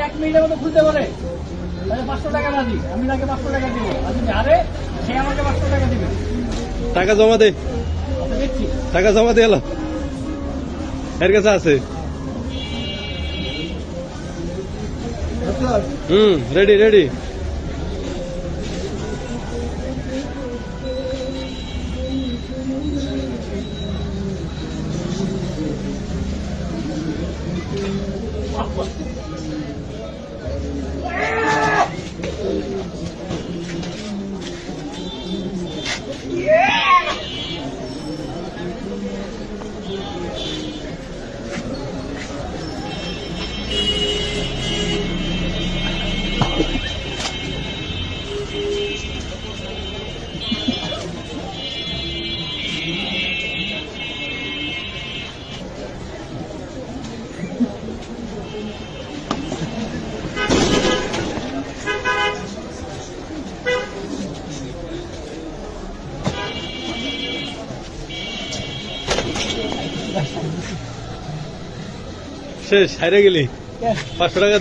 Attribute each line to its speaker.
Speaker 1: 1 মিনিটের মতো খুলতে পারে তাহলে 500 টাকা না দিই, আমি তাকে 500 টাকা দিব। আর যদি আরে সে আমাকে 500 টাকা দিবে।
Speaker 2: টাকা জমা দে,
Speaker 1: আচ্ছা দিচ্ছি।
Speaker 2: টাকা জমা দিয়ে এলো, এর কাছে আছে। Ready ready. শেষ, হাইরে গেলি 500 টাকা।